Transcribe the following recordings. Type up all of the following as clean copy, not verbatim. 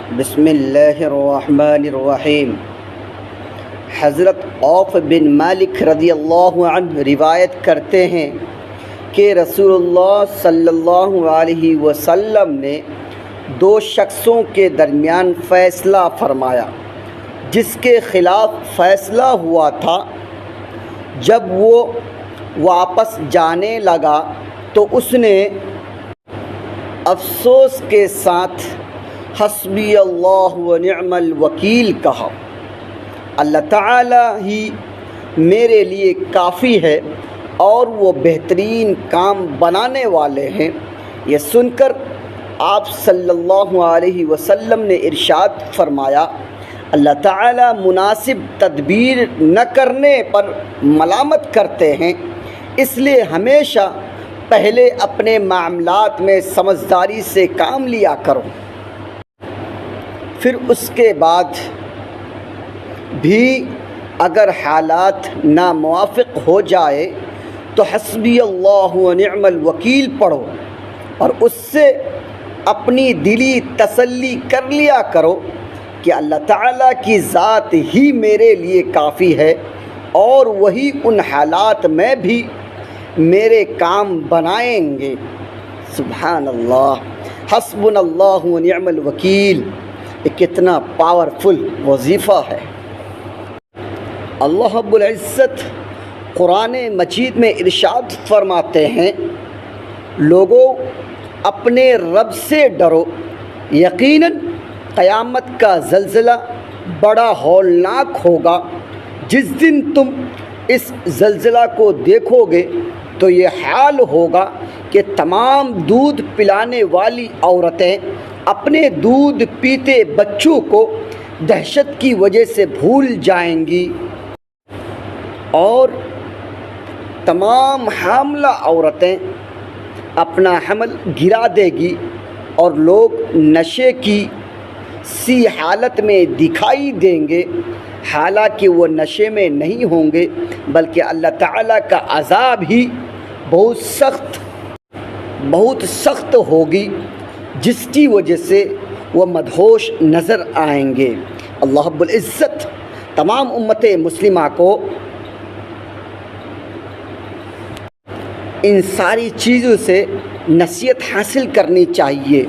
بسم اللہ الرحمن الرحیم۔ حضرت عوف بن مالک رضی اللہ عنہ روایت کرتے ہیں کہ رسول اللہ صلی اللہ علیہ وسلم نے دو شخصوں کے درمیان فیصلہ فرمایا جس کے خلاف فیصلہ ہوا تھا۔ جب وہ واپس جانے لگا تو اس نے افسوس کے ساتھ حسبی اللہ و نعم الوکیل کہا، اللہ تعالی ہی میرے لیے کافی ہے اور وہ بہترین کام بنانے والے ہیں۔ یہ سن کر آپ صلی اللہ علیہ وسلم نے ارشاد فرمایا، اللہ تعالی مناسب تدبیر نہ کرنے پر ملامت کرتے ہیں، اس لیے ہمیشہ پہلے اپنے معاملات میں سمجھداری سے کام لیا کرو، پھر اس کے بعد بھی اگر حالات ناموافق ہو جائے تو حسبی اللہ و نعم الوکیل پڑھو اور اس سے اپنی دلی تسلی کر لیا کرو کہ اللہ تعالیٰ کی ذات ہی میرے لیے کافی ہے اور وہی ان حالات میں بھی میرے کام بنائیں گے۔ سبحان اللہ، حسبنا اللہ و نعم الوکیل، یہ کتنا پاورفل وظیفہ ہے۔ اللہ رب العزت قرآن مجید میں ارشاد فرماتے ہیں، لوگوں اپنے رب سے ڈرو، یقیناً قیامت کا زلزلہ بڑا ہولناک ہوگا۔ جس دن تم اس زلزلہ کو دیکھو گے تو یہ حال ہوگا کہ تمام دودھ پلانے والی عورتیں اپنے دودھ پیتے بچوں کو دہشت کی وجہ سے بھول جائیں گی اور تمام حاملہ عورتیں اپنا حمل گرا دے گی اور لوگ نشے کی سی حالت میں دکھائی دیں گے، حالانکہ وہ نشے میں نہیں ہوں گے بلکہ اللہ تعالیٰ کا عذاب ہی بہت سخت ہوگی، جس کی وجہ سے وہ مدہوش نظر آئیں گے۔ اللہ رب العزت تمام امت مسلمہ کو ان ساری چیزوں سے نصیحت حاصل کرنی چاہیے۔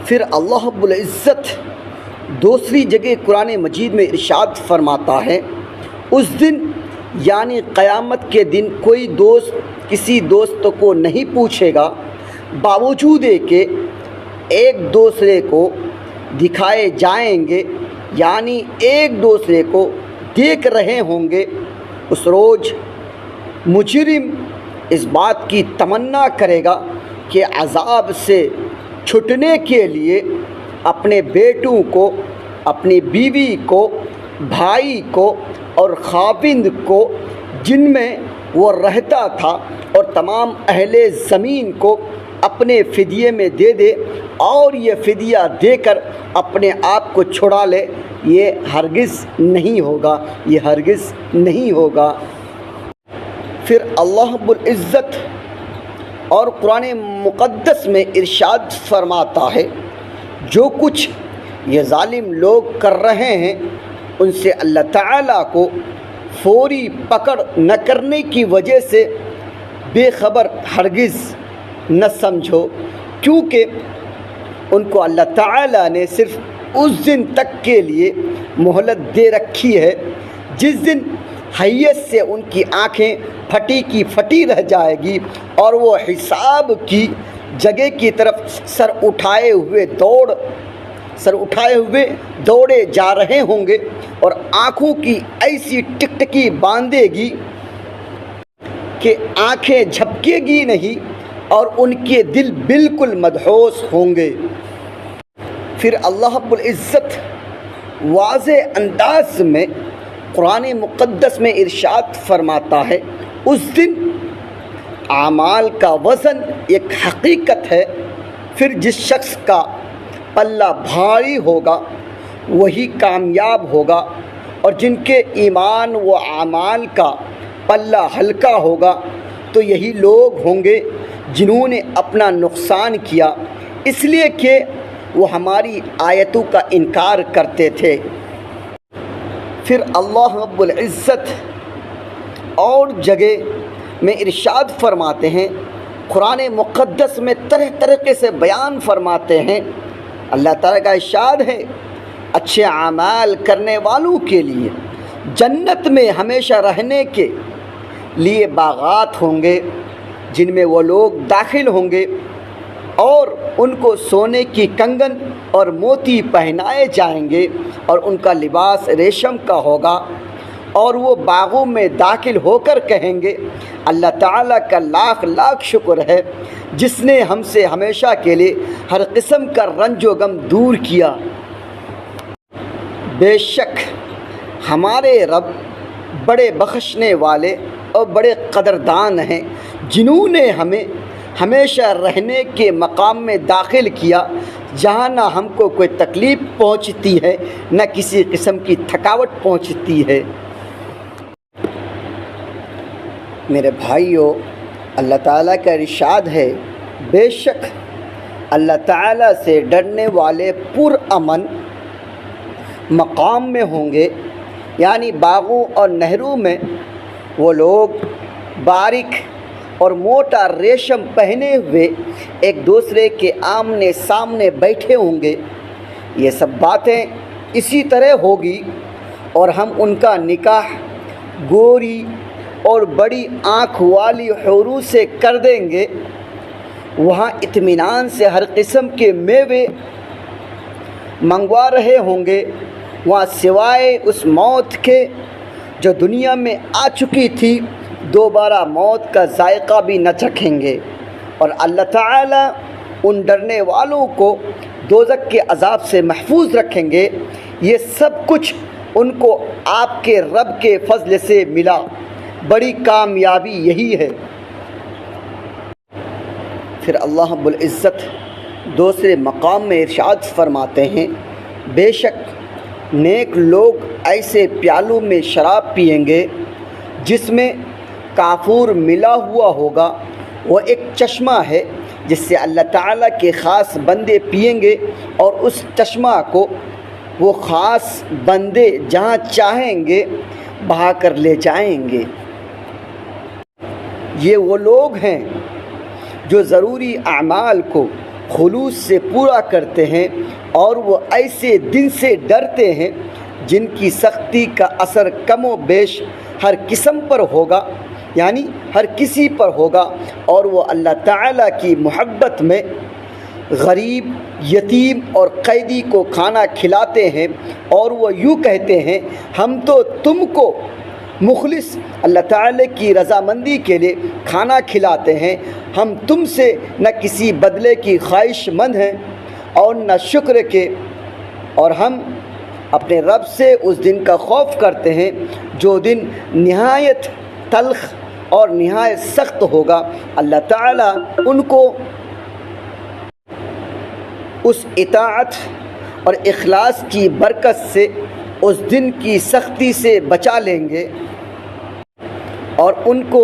پھر اللہ رب العزت دوسری جگہ قرآن مجید میں ارشاد فرماتا ہے، اس دن یعنی قیامت کے دن کوئی دوست کسی دوست کو نہیں پوچھے گا، باوجود کہ ایک دوسرے کو دکھائے جائیں گے، یعنی ایک دوسرے کو دیکھ رہے ہوں گے۔ اس روز مجرم اس بات کی تمنا کرے گا کہ عذاب سے چھٹنے کے لیے اپنے بیٹوں کو، اپنی بیوی کو، بھائی کو اور خاوند کو جن میں وہ رہتا تھا اور تمام اہل زمین کو اپنے فدیے میں دے دے اور یہ فدیہ دے کر اپنے آپ کو چھڑا لے۔ یہ ہرگز نہیں ہوگا، یہ ہرگز نہیں ہوگا۔ پھر اللہ رب العزت اور قرآن مقدس میں ارشاد فرماتا ہے، جو کچھ یہ ظالم لوگ کر رہے ہیں ان سے اللہ تعالیٰ کو فوری پکڑ نہ کرنے کی وجہ سے بے خبر ہرگز نہ سمجھو، کیونکہ ان کو اللہ تعالیٰ نے صرف اس دن تک کے لیے مہلت دے رکھی ہے جس دن حیث سے ان کی آنکھیں پھٹی کی پھٹی رہ جائے گی اور وہ حساب کی جگہ کی طرف سر اٹھائے ہوئے دوڑے جا رہے ہوں گے اور آنکھوں کی ایسی ٹکٹکی باندھے گی کہ آنکھیں جھپکے گی نہیں اور ان کے دل بالکل مدہوش ہوں گے۔ پھر اللہ رب العزت واضح انداز میں قرآن مقدس میں ارشاد فرماتا ہے، اس دن اعمال کا وزن ایک حقیقت ہے، پھر جس شخص کا پلہ بھاری ہوگا وہی کامیاب ہوگا اور جن کے ایمان و اعمال کا پلہ ہلکا ہوگا تو یہی لوگ ہوں گے جنہوں نے اپنا نقصان کیا، اس لیے کہ وہ ہماری آیتوں کا انکار کرتے تھے۔ پھر اللہ رب العزت اور جگہ میں ارشاد فرماتے ہیں، قرآن مقدس میں طرح طریقے سے بیان فرماتے ہیں۔ اللہ تعالیٰ کا ارشاد ہے، اچھے اعمال کرنے والوں کے لیے جنت میں ہمیشہ رہنے کے لیے باغات ہوں گے جن میں وہ لوگ داخل ہوں گے، اور ان کو سونے کی کنگن اور موتی پہنائے جائیں گے، اور ان کا لباس ریشم کا ہوگا، اور وہ باغوں میں داخل ہو کر کہیں گے، اللہ تعالیٰ کا لاکھ لاکھ شکر ہے جس نے ہم سے ہمیشہ کے لیے ہر قسم کا رنج و غم دور کیا۔ بے شک ہمارے رب بڑے بخشنے والے اور بڑے قدردان ہیں، جنہوں نے ہمیں ہمیشہ رہنے کے مقام میں داخل کیا، جہاں نہ ہم کو کوئی تکلیف پہنچتی ہے نہ کسی قسم کی تھکاوٹ پہنچتی ہے۔ میرے بھائیوں، اللہ تعالیٰ کا ارشاد ہے، بے شک اللہ تعالیٰ سے ڈرنے والے پرامن مقام میں ہوں گے، یعنی باغوں اور نہروں میں وہ لوگ باریک اور موٹا ریشم پہنے ہوئے ایک دوسرے کے آمنے سامنے بیٹھے ہوں گے۔ یہ سب باتیں اسی طرح ہوگی، اور ہم ان کا نکاح گوری اور بڑی آنکھ والی حوروں سے کر دیں گے۔ وہاں اطمینان سے ہر قسم کے میوے منگوا رہے ہوں گے، وہاں سوائے اس موت کے جو دنیا میں آ چکی تھی، دوبارہ موت کا ذائقہ بھی نہ چکھیں گے، اور اللہ تعالیٰ ان ڈرنے والوں کو دوزخ کے عذاب سے محفوظ رکھیں گے۔ یہ سب کچھ ان کو آپ کے رب کے فضل سے ملا، بڑی کامیابی یہی ہے۔ پھر اللہ رب العزت دوسرے مقام میں ارشاد فرماتے ہیں، بے شک نیک لوگ ایسے پیالوں میں شراب پئیں گے جس میں کافور ملا ہوا ہوگا، وہ ایک چشمہ ہے جس سے اللہ تعالیٰ کے خاص بندے پئیں گے، اور اس چشمہ کو وہ خاص بندے جہاں چاہیں گے بہا کر لے جائیں گے۔ یہ وہ لوگ ہیں جو ضروری اعمال کو خلوص سے پورا کرتے ہیں، اور وہ ایسے دن سے ڈرتے ہیں جن کی سختی کا اثر کم و بیش ہر قسم پر ہوگا، یعنی ہر کسی پر ہوگا، اور وہ اللہ تعالیٰ کی محبت میں غریب، یتیم اور قیدی کو کھانا کھلاتے ہیں، اور وہ یوں کہتے ہیں، ہم تو تم کو مخلص اللہ تعالیٰ کی رضامندی کے لیے کھانا کھلاتے ہیں، ہم تم سے نہ کسی بدلے کی خواہش مند ہیں اور نہ شکر کے، اور ہم اپنے رب سے اس دن کا خوف کرتے ہیں جو دن نہایت تلخ اور نہایت سخت ہوگا۔ اللہ تعالیٰ ان کو اس اطاعت اور اخلاص کی برکت سے اس دن کی سختی سے بچا لیں گے، اور ان کو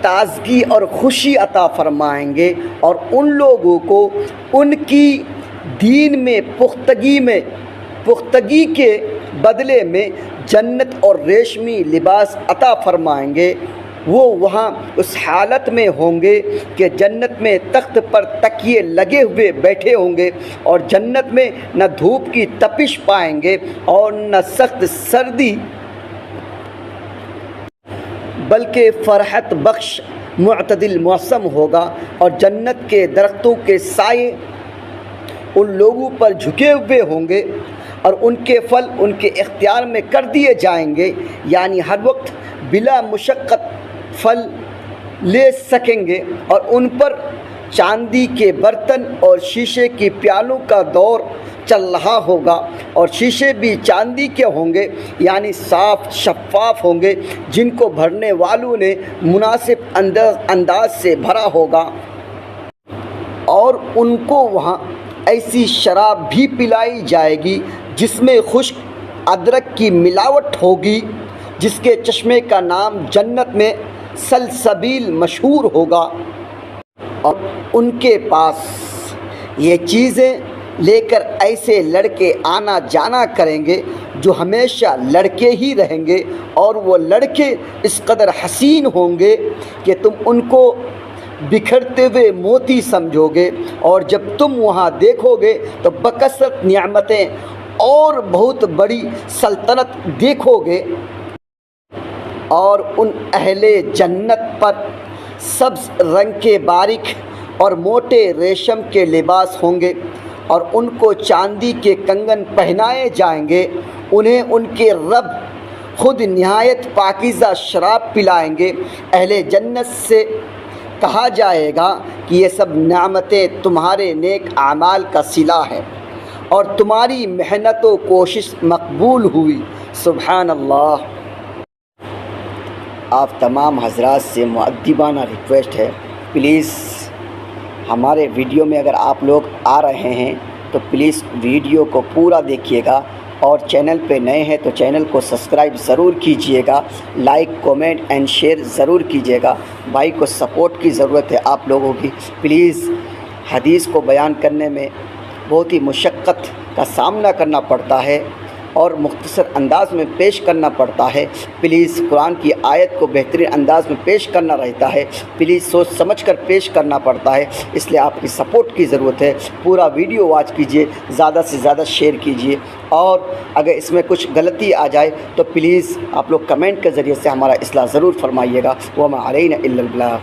تازگی اور خوشی عطا فرمائیں گے، اور ان لوگوں کو ان کی دین میں پختگی کے بدلے میں جنت اور ریشمی لباس عطا فرمائیں گے۔ وہ وہاں اس حالت میں ہوں گے کہ جنت میں تخت پر تکیے لگے ہوئے بیٹھے ہوں گے، اور جنت میں نہ دھوپ کی تپش پائیں گے اور نہ سخت سردی، بلکہ فرحت بخش معتدل موسم ہوگا، اور جنت کے درختوں کے سائے ان لوگوں پر جھکے ہوئے ہوں گے، اور ان کے پھل ان کے اختیار میں کر دیے جائیں گے، یعنی ہر وقت بلا مشقت پھل لے سکیں گے، اور ان پر چاندی کے برتن اور شیشے کی پیالوں کا دور چل رہا ہوگا، اور شیشے بھی چاندی کے ہوں گے، یعنی صاف شفاف ہوں گے، جن کو بھرنے والوں نے مناسب انداز سے بھرا ہوگا، اور ان کو وہاں ایسی شراب بھی پلائی جائے گی جس میں خشک ادرک کی ملاوٹ ہوگی، جس کے چشمے کا نام جنت میں سلسبیل مشہور ہوگا، اور ان کے پاس یہ چیزیں لے کر ایسے لڑکے آنا جانا کریں گے جو ہمیشہ لڑکے ہی رہیں گے، اور وہ لڑکے اس قدر حسین ہوں گے کہ تم ان کو بکھرتے ہوئے موتی سمجھو گے، اور جب تم وہاں دیکھو گے تو بکثرت نعمتیں اور بہت بڑی سلطنت دیکھو گے، اور ان اہل جنت پر سبز رنگ کے باریک اور موٹے ریشم کے لباس ہوں گے، اور ان کو چاندی کے کنگن پہنائے جائیں گے، انہیں ان کے رب خود نہایت پاکیزہ شراب پلائیں گے۔ اہل جنت سے کہا جائے گا کہ یہ سب نعمتیں تمہارے نیک اعمال کا صلہ ہے اور تمہاری محنت و کوشش مقبول ہوئی۔ سبحان اللہ۔ آپ تمام حضرات سے مؤدبانہ ریکویسٹ ہے، پلیز ہمارے ویڈیو میں اگر آپ لوگ آ رہے ہیں تو پلیز ویڈیو کو پورا دیکھیے گا، اور چینل پہ نئے ہیں تو چینل کو سبسکرائب ضرور کیجئے گا، لائک کومنٹ اینڈ شیئر ضرور کیجئے گا۔ بھائی کو سپورٹ کی ضرورت ہے آپ لوگوں کی۔ پلیز حدیث کو بیان کرنے میں بہت ہی مشقت کا سامنا کرنا پڑتا ہے اور مختصر انداز میں پیش کرنا پڑتا ہے، پلیز قرآن کی آیت کو بہترین انداز میں پیش کرنا رہتا ہے، پلیز سوچ سمجھ کر پیش کرنا پڑتا ہے، اس لیے آپ کی سپورٹ کی ضرورت ہے۔ پورا ویڈیو واچ کیجئے، زیادہ سے زیادہ شیئر کیجئے، اور اگر اس میں کچھ غلطی آ جائے تو پلیز آپ لوگ کمنٹ کے ذریعے سے ہمارا اصلاح ضرور فرمائیے گا۔ وما علینا الا البلاغ۔